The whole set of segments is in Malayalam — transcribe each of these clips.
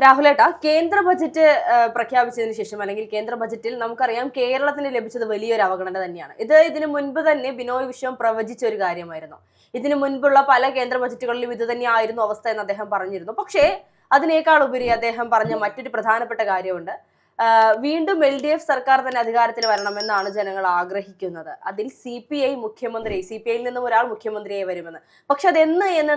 രാഹുലേട്ട, കേന്ദ്ര ബജറ്റ് പ്രഖ്യാപിച്ചതിന് ശേഷം അല്ലെങ്കിൽ കേന്ദ്ര ബജറ്റിൽ നമുക്കറിയാം കേരളത്തിന് ലഭിച്ചത് വലിയൊരു അവഗണന തന്നെയാണ്. ഇതിനു മുൻപ് തന്നെ ബിനോയ് വിശ്വം പ്രവചിച്ച ഒരു കാര്യമായിരുന്നു. ഇതിനു മുൻപുള്ള പല കേന്ദ്ര ബജറ്റുകളിലും ഇത് തന്നെയായിരുന്നു അവസ്ഥ എന്ന് അദ്ദേഹം പറഞ്ഞിരുന്നു. പക്ഷേ അതിനേക്കാൾ ഉപരി അദ്ദേഹം പറഞ്ഞ മറ്റൊരു പ്രധാനപ്പെട്ട കാര്യമുണ്ട്. വീണ്ടും LDF സർക്കാർ തന്നെ അധികാരത്തിൽ വരണമെന്നാണ് ജനങ്ങൾ ആഗ്രഹിക്കുന്നത്. അതിൽ CPIയിൽ നിന്നും ഒരാൾ മുഖ്യമന്ത്രിയായി വരുമെന്ന്. പക്ഷെ അതെന്ന് എന്ന്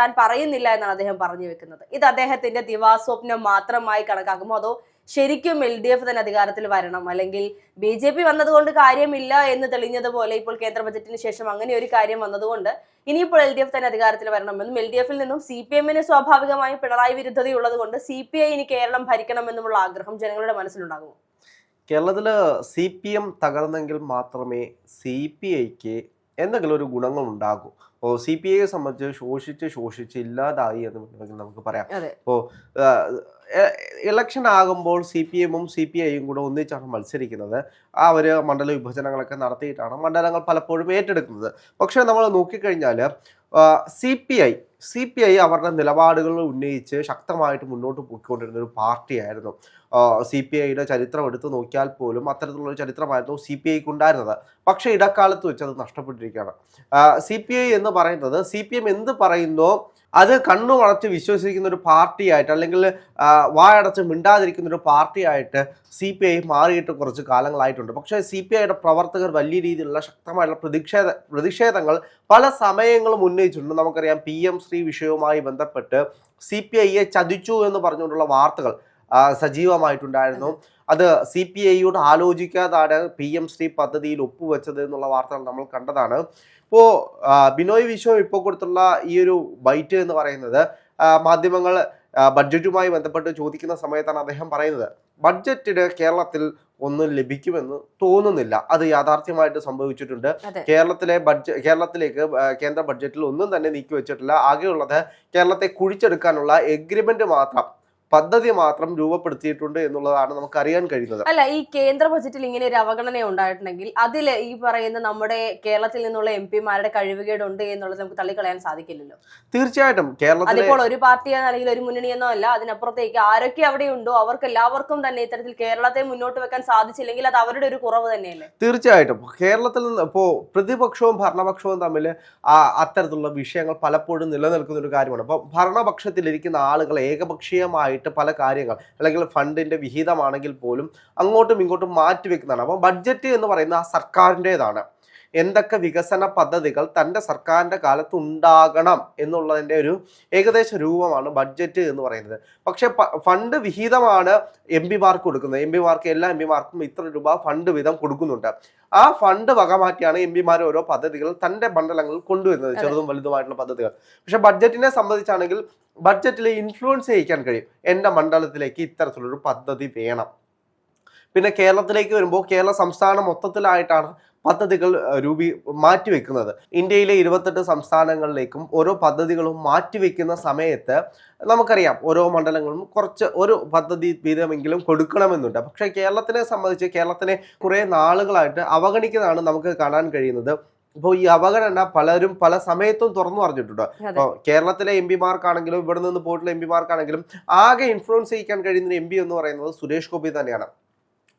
താൻ പറയുന്നില്ല എന്നാണ് അദ്ദേഹം പറഞ്ഞു വെക്കുന്നത്. ഇത് അദ്ദേഹത്തിന്റെ ദിവാസ്വപ്നം മാത്രമായി കണക്കാക്കുമോ, അതോ ശരിക്കും LDF തന്നെ അധികാരത്തിൽ വരണം, അല്ലെങ്കിൽ BJP വന്നതുകൊണ്ട് കാര്യമില്ല എന്ന് തെളിഞ്ഞതുപോലെ ഇപ്പോൾ കേന്ദ്ര ബജറ്റിന് ശേഷം അങ്ങനെ ഒരു കാര്യം വന്നതുകൊണ്ട് ഇനിയിപ്പോൾ LDF തന്നെ അധികാരത്തിൽ വരണമെന്നും LDF-ൽ നിന്നും CPM-ന് സ്വാഭാവികമായും പിണറായി വിരുദ്ധതയുള്ളത് കൊണ്ട് CPI ഇനി കേരളം ഭരിക്കണമെന്നുമുള്ള ആഗ്രഹം ജനങ്ങളുടെ മനസ്സിലുണ്ടാകുമോ? കേരളത്തിൽ CPM തകർന്നെങ്കിൽ മാത്രമേ CPIക്ക് എന്തെങ്കിലും ഒരു ഗുണങ്ങൾ ഉണ്ടാകൂ. അപ്പോൾ CPIയെ സംബന്ധിച്ച് ശോഷിച്ച് ഇല്ലാതായി എന്ന് വേണമെങ്കിൽ നമുക്ക് പറയാം. ഇപ്പോൾ ഇലക്ഷൻ ആകുമ്പോൾ CPM-ഉം CPI-യും കൂടെ ഒന്നിച്ചാണ് മത്സരിക്കുന്നത്. അവർ മണ്ഡല വിഭജനങ്ങളൊക്കെ നടത്തിയിട്ടാണ് മണ്ഡലങ്ങൾ പലപ്പോഴും ഏറ്റെടുക്കുന്നത്. പക്ഷേ നമ്മൾ നോക്കിക്കഴിഞ്ഞാൽ CPI അവരുടെ നിലപാടുകൾ ഉന്നയിച്ച് ശക്തമായിട്ട് മുന്നോട്ട് പോയിക്കൊണ്ടിരുന്ന ഒരു പാർട്ടിയായിരുന്നു. CPI-യുടെ ചരിത്രം എടുത്തു നോക്കിയാൽ പോലും അത്തരത്തിലുള്ളൊരു ചരിത്രമായിരുന്നു CPI-ക്ക് ഉണ്ടായിരുന്നത്. പക്ഷേ ഇടക്കാലത്ത് വെച്ച് അത് നഷ്ടപ്പെട്ടിരിക്കുകയാണ്. CPI എന്ന് പറയുന്നത് CPM എന്ത് പറയുന്നോ അത് കണ്ണു വളച്ച് വിശ്വസിക്കുന്ന ഒരു പാർട്ടിയായിട്ട്, അല്ലെങ്കിൽ വായടച്ച് മിണ്ടാതിരിക്കുന്ന ഒരു പാർട്ടിയായിട്ട് CPI മാറിയിട്ട് കുറച്ച് കാലങ്ങളായിട്ടുണ്ട്. പക്ഷേ CPI-യുടെ പ്രവർത്തകർ വലിയ രീതിയിലുള്ള ശക്തമായിട്ടുള്ള പ്രതിഷേധങ്ങൾ പല സമയങ്ങളും ഉന്നയിച്ചിട്ടുണ്ട്. നമുക്കറിയാം, PM ശ്രീ വിഷയവുമായി ബന്ധപ്പെട്ട് CPI-യെ ചതിച്ചു എന്ന് പറഞ്ഞുകൊണ്ടുള്ള വാർത്തകൾ സജീവമായിട്ടുണ്ടായിരുന്നു. അത് CPI-യോട് ആലോചിക്കാതാണ് PM ശ്രീ പദ്ധതിയിൽ ഒപ്പുവെച്ചത് എന്നുള്ള വാർത്തകൾ നമ്മൾ കണ്ടതാണ്. ഇപ്പോൾ ബിനോയ് വിശ്വം ഇപ്പോൾ കൊടുത്തുള്ള ഈ ഒരു ബൈറ്റ് എന്ന് പറയുന്നത്, മാധ്യമങ്ങൾ ബഡ്ജറ്റുമായി ബന്ധപ്പെട്ട് ചോദിക്കുന്ന സമയത്താണ് അദ്ദേഹം പറയുന്നത്, ബഡ്ജറ്റിന് കേരളത്തിൽ ഒന്നും ലഭിക്കുമെന്ന് തോന്നുന്നില്ല, അത് യാഥാർത്ഥ്യമായിട്ട് സംഭവിച്ചിട്ടുണ്ട്. കേരളത്തിലേക്ക് കേന്ദ്ര ബഡ്ജറ്റിൽ ഒന്നും തന്നെ നീക്കി വെച്ചിട്ടില്ല. ആകെയുള്ളത് കേരളത്തെ കുഴിച്ചെടുക്കാനുള്ള എഗ്രിമെന്റ് മാത്രം, പദ്ധതി മാത്രം രൂപപ്പെടുത്തിയിട്ടുണ്ട് എന്നുള്ളതാണ് നമുക്ക് അറിയാൻ കഴിയുന്നത്. അല്ല, ഈ കേന്ദ്ര ബജറ്റിൽ ഇങ്ങനെ ഒരു അവഗണന ഉണ്ടായിട്ടുണ്ടെങ്കിൽ അതിൽ ഈ പറയുന്ന നമ്മുടെ കേരളത്തിൽ നിന്നുള്ള MP-മാരുടെ കഴിവുകേടുണ്ട് എന്നുള്ളത് നമുക്ക് തള്ളിക്കളയാൻ സാധിക്കില്ലല്ലോ. തീർച്ചയായിട്ടും കേരളത്തിൽ അതിപ്പോൾ ഒരു പാർട്ടിയെന്നോ അല്ലെങ്കിൽ ഒരു മുന്നണിയെന്നോ അല്ല, അതിനപ്പുറത്തേക്ക് ആരൊക്കെ അവിടെ ഉണ്ടോ അവർക്ക് എല്ലാവർക്കും തന്നെ ഇത്തരത്തിൽ കേരളത്തെ മുന്നോട്ട് വെക്കാൻ സാധിച്ചില്ലെങ്കിൽ അത് അവരുടെ ഒരു കുറവ് തന്നെയല്ലേ? തീർച്ചയായിട്ടും കേരളത്തിൽ നിന്ന് ഇപ്പോൾ പ്രതിപക്ഷവും ഭരണപക്ഷവും തമ്മിൽ അത്തരത്തിലുള്ള വിഷയങ്ങൾ പലപ്പോഴും നിലനിൽക്കുന്ന ഒരു കാര്യമാണ്. അപ്പോൾ ഭരണപക്ഷത്തിലിരിക്കുന്ന ആളുകൾ ഏകപക്ഷീയമായി പല കാര്യങ്ങൾ, അല്ലെങ്കിൽ ഫണ്ടിന്റെ വിഹിതമാണെങ്കിൽ പോലും അങ്ങോട്ടും ഇങ്ങോട്ടും മാറ്റിവെക്കുന്നതാണ്. അപ്പം ബഡ്ജറ്റ് എന്ന് പറയുന്ന ആ സർക്കാരിൻ്റെതാണ്. എന്തൊക്കെ വികസന പദ്ധതികൾ തൻ്റെ സർക്കാരിൻ്റെ കാലത്ത് ഉണ്ടാകണം എന്നുള്ളതിൻ്റെ ഒരു ഏകദേശ രൂപമാണ് ബഡ്ജറ്റ് എന്ന് പറയുന്നത്. പക്ഷേ ഫണ്ട് വിഹിതമാണ് MP-മാർക്ക് കൊടുക്കുന്നത്. എല്ലാ MP-മാർക്കും ഇത്ര രൂപ ഫണ്ട് വീതം കൊടുക്കുന്നുണ്ട്. ആ ഫണ്ട് വകമാറ്റിയാണ് MP-മാർ ഓരോ പദ്ധതികൾ തൻ്റെ മണ്ഡലങ്ങളിൽ കൊണ്ടുവരുന്നത്, ചെറുതും വലുതുമായിട്ടുള്ള പദ്ധതികൾ. പക്ഷെ ബഡ്ജറ്റിനെ സംബന്ധിച്ചാണെങ്കിൽ ബഡ്ജറ്റിൽ ഇൻഫ്ലുവൻസ് ചെയ്യിക്കാൻ കഴിയും. എൻ്റെ മണ്ഡലത്തിലേക്ക് ഇത്തരത്തിലൊരു പദ്ധതി വേണം. പിന്നെ കേരളത്തിലേക്ക് വരുമ്പോൾ കേരള സംസ്ഥാനം മൊത്തത്തിലായിട്ടാണ് പദ്ധതികൾ മാറ്റിവെക്കുന്നത്. ഇന്ത്യയിലെ 28 സംസ്ഥാനങ്ങളിലേക്കും ഓരോ പദ്ധതികളും മാറ്റിവെക്കുന്ന സമയത്ത് നമുക്കറിയാം, ഓരോ മണ്ഡലങ്ങളും ഒരു പദ്ധതി വീതമെങ്കിലും കൊടുക്കണമെന്നുണ്ട്. പക്ഷേ കേരളത്തിനെ സംബന്ധിച്ച് കേരളത്തിനെ കുറേ നാളുകളായിട്ട് അവഗണിക്കുന്നതാണ് നമുക്ക് കാണാൻ കഴിയുന്നത്. ഇപ്പോൾ ഈ അവഗണന പലരും പല സമയത്തും തുറന്നു പറഞ്ഞിട്ടുണ്ട്. ഇപ്പോൾ കേരളത്തിലെ MP-മാർക്കാണെങ്കിലും ഇവിടെ നിന്ന് പോയിട്ടുള്ള MP-മാർക്കാണെങ്കിലും ആകെ ഇൻഫ്ലുവൻസ് ചെയ്യിക്കാൻ കഴിയുന്ന MP എന്ന് പറയുന്നത് സുരേഷ് ഗോപി തന്നെയാണ്.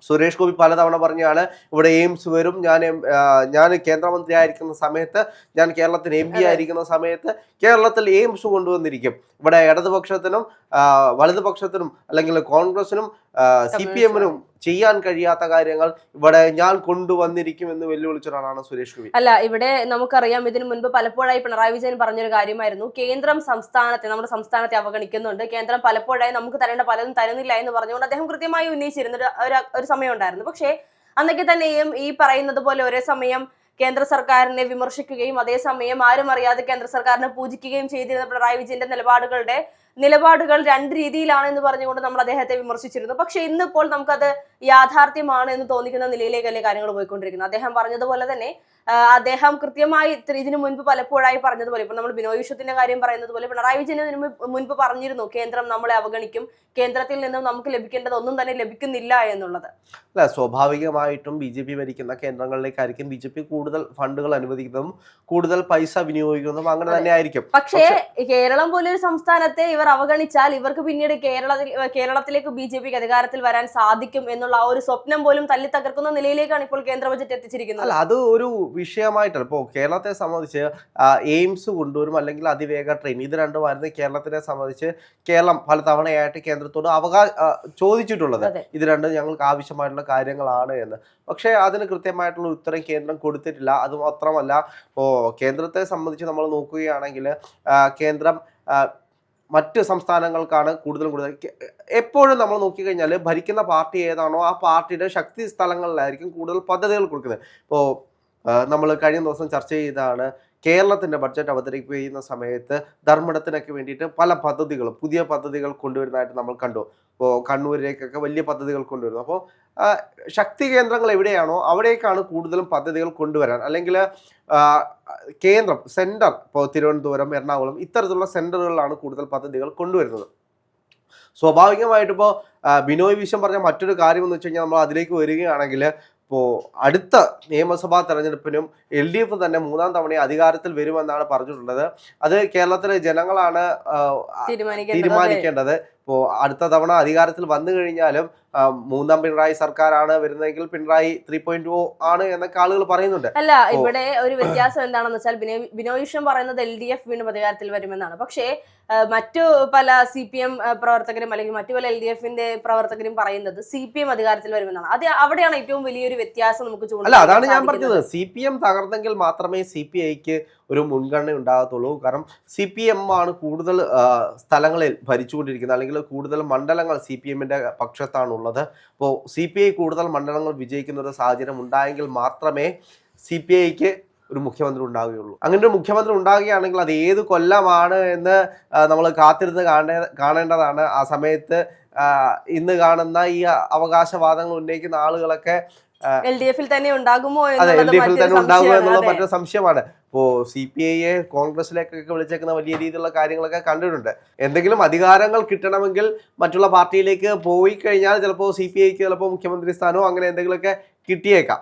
സുരേഷ് ഗോപി പലതവണ പറഞ്ഞാണ് ഇവിടെ എയിംസ് വരും, ഞാൻ കേന്ദ്രമന്ത്രി ആയിരിക്കുന്ന സമയത്ത്, ഞാൻ കേരളത്തിന് MP ആയിരിക്കുന്ന സമയത്ത് കേരളത്തിൽ എയിംസ് കൊണ്ടുവന്നിരിക്കും. ഇവിടെ ഇടതുപക്ഷത്തിനും വലതുപക്ഷത്തിനും അല്ലെങ്കിൽ കോൺഗ്രസിനും CPM-നും ചെയ്യാൻ കഴിയാത്ത കാര്യങ്ങൾ ഇവിടെ ഞാൻ കൊണ്ടുവന്നിരിക്കും എന്ന് വെല്ലുവിളിച്ചൊരാളാണ് സുരേഷ് ഗോപി. അല്ല, ഇവിടെ നമുക്കറിയാം, ഇതിനു മുൻപ് പലപ്പോഴായി പിണറായി വിജയൻ പറഞ്ഞൊരു കാര്യമായിരുന്നു, കേന്ദ്രം നമ്മുടെ സംസ്ഥാനത്തെ അവഗണിക്കുന്നുണ്ട്, കേന്ദ്രം പലപ്പോഴായി നമുക്ക് തരേണ്ട പലതും തരുന്നില്ല എന്ന് പറഞ്ഞുകൊണ്ട് അദ്ദേഹം കൃത്യമായി ഉന്നയിച്ചിരുന്ന ഒരു സമയം ഉണ്ടായിരുന്നു. പക്ഷേ അന്നൊക്കെ തന്നെയും ഈ പറയുന്നത് പോലെ ഒരേ സമയം കേന്ദ്ര സർക്കാരിനെ വിമർശിക്കുകയും അതേസമയം ആരും അറിയാതെ കേന്ദ്ര സർക്കാരിനെ പൂജിക്കുകയും ചെയ്തിരുന്ന പിണറായി വിജയന്റെ നിലപാടുകൾ രണ്ട് രീതിയിലാണെന്ന് പറഞ്ഞുകൊണ്ട് നമ്മൾ അദ്ദേഹത്തെ വിമർശിച്ചിരുന്നു. പക്ഷെ ഇന്നിപ്പോൾ നമുക്കത് യാഥാർത്ഥ്യമാണ് എന്ന് തോന്നിക്കുന്ന നിലയിലേക്കല്ലേ കാര്യങ്ങൾ പോയിക്കൊണ്ടിരിക്കുന്നത്. അദ്ദേഹം പറഞ്ഞതുപോലെ തന്നെ അദ്ദേഹം കൃത്യമായി ഇതിനു മുൻപ് പലപ്പോഴായി പറഞ്ഞതുപോലെ, ഇപ്പോൾ നമ്മൾ ബിനോയ് വിശ്വത്തിന്റെ കാര്യം പറയുന്നത് പോലെ, പിണറായി വിജയൻ ഇതിനു മുൻപ് പറഞ്ഞിരുന്നു കേന്ദ്രം നമ്മളെ അവഗണിക്കും, കേന്ദ്രത്തിൽ നിന്നും നമുക്ക് ലഭിക്കേണ്ടത് ഒന്നും തന്നെ ലഭിക്കുന്നില്ല എന്നുള്ളത്. അല്ല, സ്വാഭാവികമായിട്ടും BJP ഭരിക്കുന്ന കേന്ദ്രങ്ങളിലേക്കായിരിക്കും BJP കൂടുതൽ ഫണ്ടുകൾ അനുവദിക്കുന്നതും കൂടുതൽ പൈസ വിനിയോഗിക്കുന്നതും അങ്ങനെ തന്നെ ആയിരിക്കും. പക്ഷേ കേരളം പോലൊരു സംസ്ഥാനത്തെ ഇവർ ഇവർ അവഗണിച്ചാൽ ഇവർക്ക് പിന്നീട് കേരളത്തിലേക്ക് BJP അധികാരത്തിൽ വരാൻ സാധിക്കും എന്നുള്ള ആ ഒരു സ്വപ്നം പോലും തല്ലി തകർക്കുന്ന നിലയിലേക്കാണ് ഇപ്പോൾ കേന്ദ്ര ബജറ്റ് എത്തിച്ചിരിക്കുന്നത്. അല്ല, അത് ഒരു വിഷയമായിട്ടാണ്. ഇപ്പോൾ കേരളത്തെ സംബന്ധിച്ച് എയിംസ് കൊണ്ടുവരും അല്ലെങ്കിൽ അതിവേഗ ട്രെയിൻ, ഇത് രണ്ടുമായിരുന്നു കേരളത്തിനെ സംബന്ധിച്ച് കേരളം പല തവണയായിട്ട് കേന്ദ്രത്തോട് ചോദിച്ചിട്ടുള്ളത്. ഇത് രണ്ടും ഞങ്ങൾക്ക് ആവശ്യമായിട്ടുള്ള കാര്യങ്ങളാണ് എന്ന്. പക്ഷേ അതിന് കൃത്യമായിട്ടുള്ള ഉത്തരം കേന്ദ്രം കൊടുത്തിട്ടില്ല. അത് മാത്രമല്ല, ഇപ്പോൾ കേന്ദ്രത്തെ സംബന്ധിച്ച് നമ്മൾ നോക്കുകയാണെങ്കിൽ കേന്ദ്രം മറ്റ് സംസ്ഥാനങ്ങൾക്കാണ് കൂടുതൽ എപ്പോഴും നമ്മൾ നോക്കിക്കഴിഞ്ഞാൽ ഭരിക്കുന്ന പാർട്ടി ഏതാണോ ആ പാർട്ടിയുടെ ശക്തി സ്ഥലങ്ങളിലായിരിക്കും കൂടുതൽ പദ്ധതികൾ കൊടുക്കുന്നത്. ഇപ്പോൾ നമ്മൾ കഴിഞ്ഞ ദിവസം ചർച്ച ചെയ്തതാണ്, കേരളത്തിൻ്റെ ബഡ്ജറ്റ് അവതരിപ്പിക്കുന്ന സമയത്ത് ധർമ്മടത്തിനൊക്കെ വേണ്ടിയിട്ട് പല പദ്ധതികളും പുതിയ പദ്ധതികൾ കൊണ്ടുവരുന്നതായിട്ട് നമ്മൾ കണ്ടു. ഇപ്പോൾ കണ്ണൂരിലേക്കൊക്കെ വലിയ പദ്ധതികൾ കൊണ്ടുവരുന്നു. അപ്പോൾ ശക്തി കേന്ദ്രങ്ങൾ എവിടെയാണോ അവിടേക്കാണ് കൂടുതലും പദ്ധതികൾ കൊണ്ടുവരാൻ, അല്ലെങ്കിൽ കേന്ദ്രം സെൻറ്റർ ഇപ്പോൾ തിരുവനന്തപുരം, എറണാകുളം ഇത്തരത്തിലുള്ള സെൻറ്ററുകളിലാണ് കൂടുതൽ പദ്ധതികൾ കൊണ്ടുവരുന്നത്. സ്വാഭാവികമായിട്ട് ഇപ്പോൾ ബിനോയ് വിശ്വം പറഞ്ഞ മറ്റൊരു കാര്യം എന്ന് വെച്ച് കഴിഞ്ഞാൽ നമ്മൾ അതിലേക്ക് വരികയാണെങ്കിൽ, ഇപ്പോൾ അടുത്ത നിയമസഭാ തെരഞ്ഞെടുപ്പിനും LDF തന്നെ 3ാം തവണ അധികാരത്തിൽ വരുമെന്നാണ് പറഞ്ഞിട്ടുള്ളത്. അത് കേരളത്തിലെ ജനങ്ങളാണ് തീരുമാനിക്കേണ്ടത്. ഇപ്പോൾ അടുത്ത തവണ അധികാരത്തിൽ വന്നു കഴിഞ്ഞാലും 3ാം പിണറായി സർക്കാരാണ് വരുന്നതെങ്കിൽ പിണറായി 3.0 ആണ് എന്നൊക്കെ ആളുകൾ പറയുന്നുണ്ട്. അല്ല, ഇവിടെ ഒരു വ്യത്യാസം എന്താണെന്ന് വെച്ചാൽ ബിനോയ് വിശ്വം പറയുന്നത് LDF വീണ്ടും അധികാരത്തിൽ വരുമെന്നാണ്. പക്ഷേ മറ്റു പല CPM പ്രവർത്തകരും അല്ലെങ്കിൽ മറ്റു പല LDFന്റെ പ്രവർത്തകരും പറയുന്നത് CPM അധികാരത്തിൽ വരുമെന്നാണ്. അത് അവിടെയാണ് ഏറ്റവും വലിയൊരു വ്യത്യാസം നമുക്ക് അല്ല, അതാണ് ഞാൻ പറഞ്ഞത്. CPM തകർന്നെങ്കിൽ മാത്രമേ CPIക്ക് ഒരു മുൻഗണന ഉണ്ടാകത്തുള്ളൂ. കാരണം CPM ആണ് കൂടുതൽ സ്ഥലങ്ങളിൽ ഭരിച്ചുകൊണ്ടിരിക്കുന്നത്, അല്ലെങ്കിൽ കൂടുതൽ മണ്ഡലങ്ങൾ CPMന്റെ പക്ഷത്താണുള്ളത്. അപ്പോൾ CPI കൂടുതൽ മണ്ഡലങ്ങൾ വിജയിക്കുന്ന ഒരു സാഹചര്യം ഉണ്ടായെങ്കിൽ മാത്രമേ CPIക്ക് ഒരു മുഖ്യമന്ത്രി ഉണ്ടാവുകയുള്ളൂ. അങ്ങനെ ഒരു മുഖ്യമന്ത്രി ഉണ്ടാകുകയാണെങ്കിൽ അത് ഏത് കൊല്ലമാണ് എന്ന് നമ്മൾ കാത്തിരുന്ന് കാണേണ്ടതാണ്. ആ സമയത്ത് ഇന്ന് കാണുന്ന ഈ അവകാശവാദങ്ങൾ ഉന്നയിക്കുന്ന ആളുകളൊക്കെ LDF തന്നെ ഉണ്ടാകുമോ എന്നുള്ള മറ്റൊരു സംശയമാണ്. ഇപ്പോൾ CPIയെ കോൺഗ്രസിലേക്കൊക്കെ വിളിച്ചേക്കുന്ന വലിയ രീതിയിലുള്ള കാര്യങ്ങളൊക്കെ കണ്ടിട്ടുണ്ട്. എന്തെങ്കിലും അധികാരങ്ങൾ കിട്ടണമെങ്കിൽ മറ്റുള്ള പാർട്ടിയിലേക്ക് പോയി കഴിഞ്ഞാൽ ചിലപ്പോൾ CPIക്ക് ചിലപ്പോൾ മുഖ്യമന്ത്രി സ്ഥാനമോ അങ്ങനെ എന്തെങ്കിലുമൊക്കെ കിട്ടിയേക്കാം.